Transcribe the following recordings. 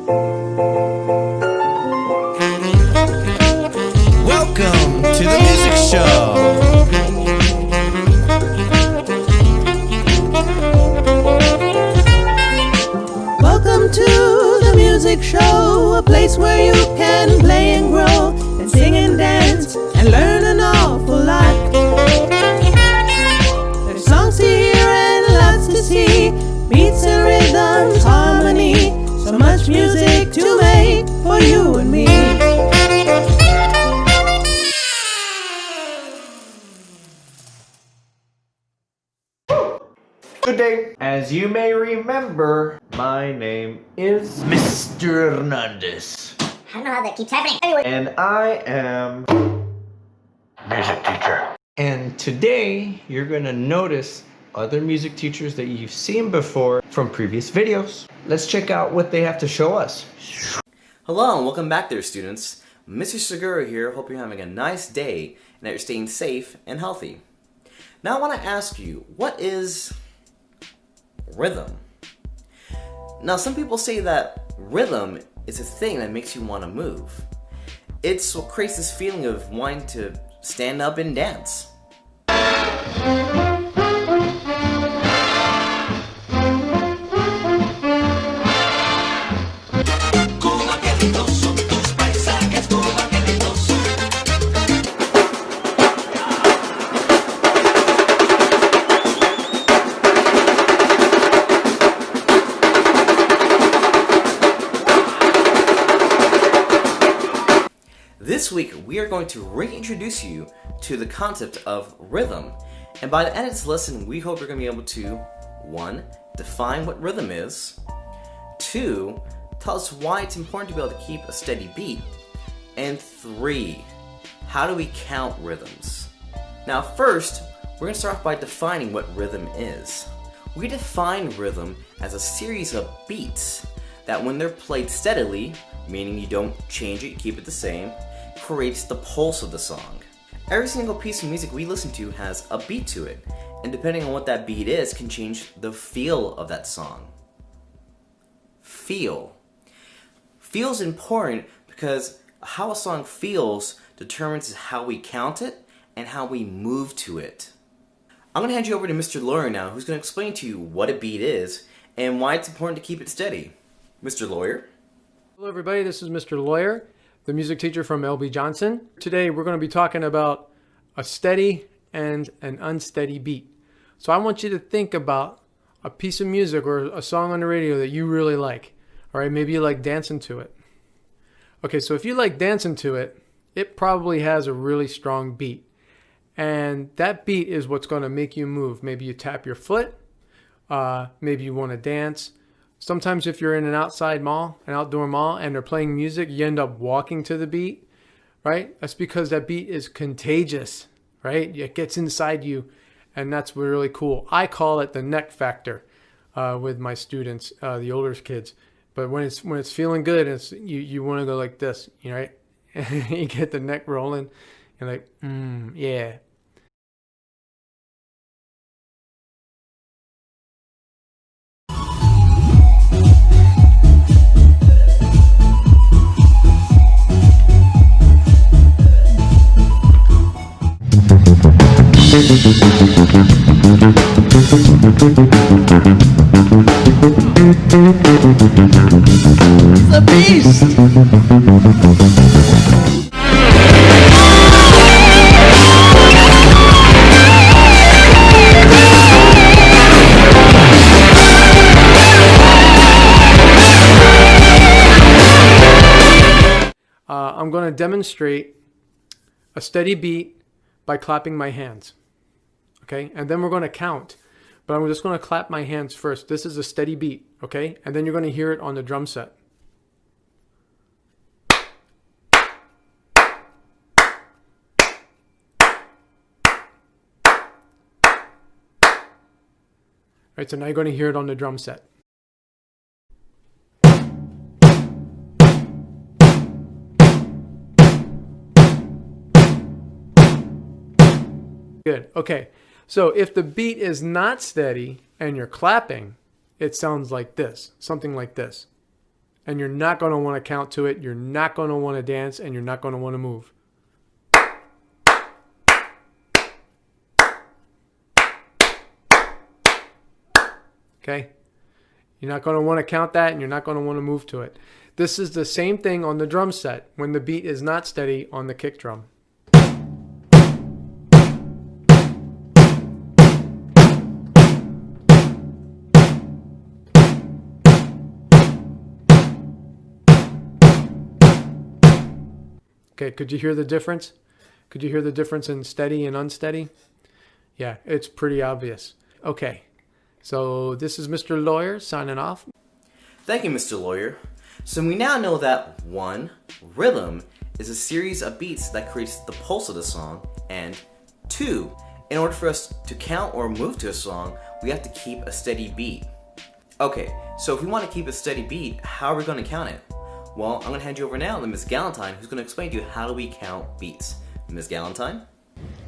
Welcome to the music show. Welcome to the music show, a place where you can play and grow, and sing and dance, and learn an awful lot. There's songs to hear and lots to see, beats and rhythms, harmony, so much music to make for you and me. Good day. As you may remember, my name is Mr. Hernandez. I don't know how that keeps happening. Anyway. And I am music teacher. And today, you're gonna notice other music teachers that you've seen before from previous videos. Let's check out what they have to show us. Hello and welcome back there, students. Mr. Segura here. Hope you're having a nice day and that you're staying safe and healthy. Now I want to ask you, what is rhythm? Now some people say that rhythm is a thing that makes you want to move. It's what creates this feeling of wanting to stand up and dance. This week, we are going to reintroduce you to the concept of rhythm. And by the end of this lesson, we hope you're going to be able to 1. Define what rhythm is. 2. Tell us why it's important to be able to keep a steady beat. And 3. How do we count rhythms? Now first, we're going to start off by defining what rhythm is. We define rhythm as a series of beats that when they're played steadily, meaning you don't change it, you keep it the same, creates the pulse of the song. Every single piece of music we listen to has a beat to it, and depending on what that beat is can change the feel of that song. Feel. Feel's important because how a song feels determines how we count it and how we move to it. I'm going to hand you over to Mr. Lawyer now, who's going to explain to you what a beat is and why it's important to keep it steady. Mr. Lawyer? Hello everybody, this is Mr. Lawyer, the music teacher from LB Johnson. Today we're going to be talking about a steady and an unsteady beat. So I want you to think about a piece of music or a song on the radio that you really like. Alright, maybe you like dancing to it. Okay, so if you like dancing to it, it probably has a really strong beat. And that beat is what's going to make you move. Maybe you tap your foot, maybe you want to dance. Sometimes if you're in an outdoor mall, and they're playing music, you end up walking to the beat, right? That's because that beat is contagious, right? It gets inside you, and that's really cool. I call it the neck factor with my students, the older kids. But when it's feeling good, you want to go like this, you know, right? You get the neck rolling, you're like, yeah. The beast! I'm going to demonstrate a steady beat by clapping my hands. Okay, and then we're going to count. But I'm just going to clap my hands first. This is a steady beat, okay? And then you're going to hear it on the drum set. Right, so now you're going to hear it on the drum set. Good, okay. So if the beat is not steady and you're clapping, it sounds like this, something like this. and you're not going to want to count to it. You're not going to want to dance, and you're not going to want to move. Okay? You're not going to want to count that, and you're not going to want to move to it. This is the same thing on the drum set when the beat is not steady on the kick drum. Okay, could you hear the difference? Could you hear the difference in steady and unsteady? Yeah, it's pretty obvious. Okay, so this is Mr. Lawyer signing off. Thank you, Mr. Lawyer. So we now know that 1. Rhythm is a series of beats that creates the pulse of the song, and 2. In order for us to count or move to a song, we have to keep a steady beat. Okay, so if we want to keep a steady beat, how are we going to count it? Well, I'm going to hand you over now to Ms. Galentine, who's going to explain to you how do we count beats. Ms. Galentine?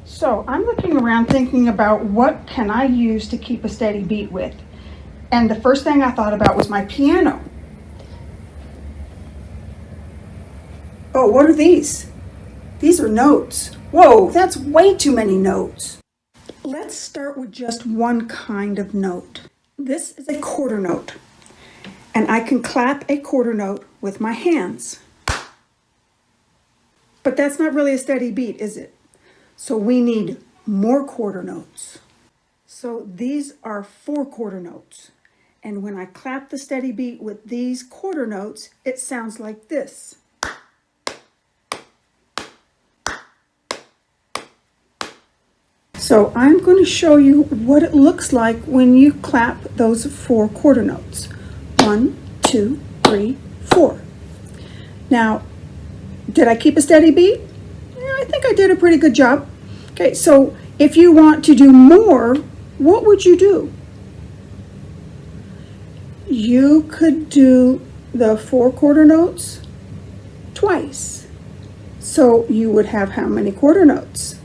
So I'm looking around thinking about what can I use to keep a steady beat with. And the first thing I thought about was my piano. Oh, what are these? These are notes. Whoa, that's way too many notes. Let's start with just one kind of note. This is a quarter note. And I can clap a quarter note with my hands. But that's not really a steady beat, is it? So we need more quarter notes. So these are 4 quarter notes. And when I clap the steady beat with these quarter notes, it sounds like this. So I'm going to show you what it looks like when you clap those 4 quarter notes. 1, 2, 3, 4. Now, did I keep a steady beat? Yeah, I think I did a pretty good job. Okay, so if you want to do more, what would you do? You could do the 4 quarter notes twice. So you would have how many quarter notes?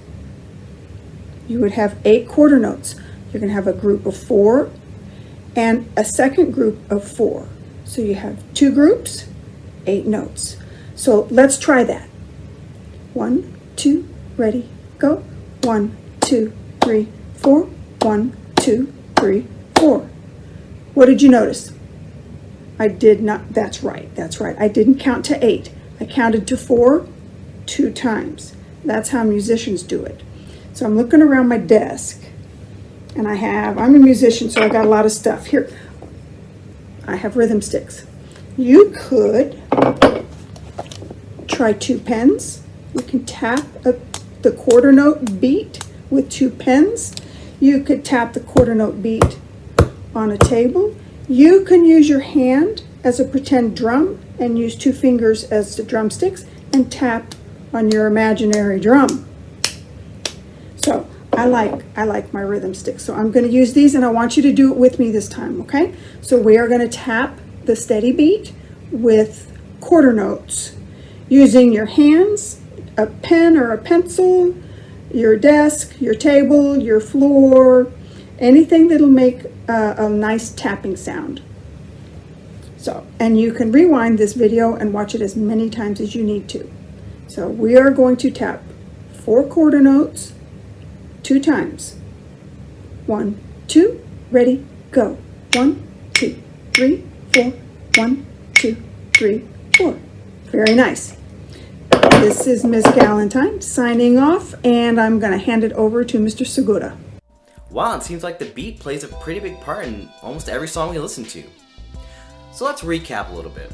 You would have 8 quarter notes. You're going to have a group of 4 and a second group of 4. So you have 2 groups, 8 notes. So let's try that. 1, 2, ready, go. 1, 2, 3, 4. 1, 2, 3, 4. What did you notice? I did not, that's right. I didn't count to 8. I counted to 4 2 times. That's how musicians do it. So I'm looking around my desk and I'm a musician, so I got a lot of stuff. Here, I have rhythm sticks. You could try 2 pens. You can tap the quarter note beat with 2 pens. You could tap the quarter note beat on a table. You can use your hand as a pretend drum and use 2 fingers as the drumsticks and tap on your imaginary drum. So I like my rhythm sticks. So I'm going to use these and I want you to do it with me this time, okay? So we are going to tap the steady beat with quarter notes using your hands, a pen or a pencil, your desk, your table, your floor, anything that'll make a nice tapping sound. So, and you can rewind this video and watch it as many times as you need to. So we are going to tap 4 quarter notes 2 times. 1, 2, ready, go. 1, 2, 3, 4. 1, 2, 3, 4. Very nice. This is Ms. Galentine signing off, and I'm going to hand it over to Mr. Segura. Wow, it seems like the beat plays a pretty big part in almost every song we listen to. So let's recap a little bit.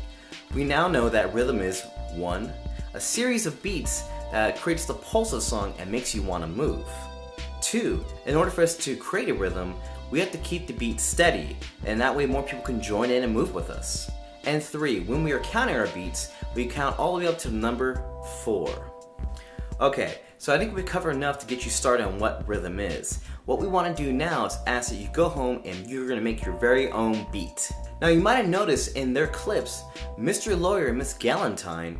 We now know that rhythm is 1, a series of beats that creates the pulse of the song and makes you want to move. 2, in order for us to create a rhythm, we have to keep the beat steady, and that way more people can join in and move with us. And 3, when we are counting our beats, we count all the way up to number 4. Okay, so I think we covered enough to get you started on what rhythm is. What we want to do now is ask that you go home and you're going to make your very own beat. Now you might have noticed in their clips, Mr. Lawyer and Miss Galentine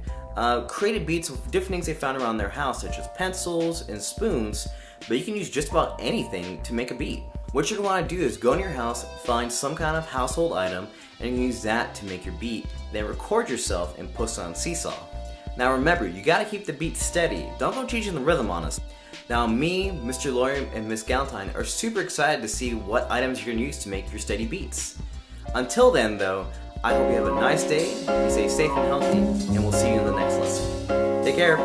created beats with different things they found around their house, such as pencils and spoons, but you can use just about anything to make a beat. What you're going to want to do is go in your house, find some kind of household item, and use that to make your beat. Then record yourself and post it on Seesaw. Now remember, you got to keep the beat steady. Don't go changing the rhythm on us. Now me, Mr. Lawyer, and Miss Galentine are super excited to see what items you're going to use to make your steady beats. Until then though, I hope you have a nice day, you stay safe and healthy, and we'll see you in the next lesson. Take care!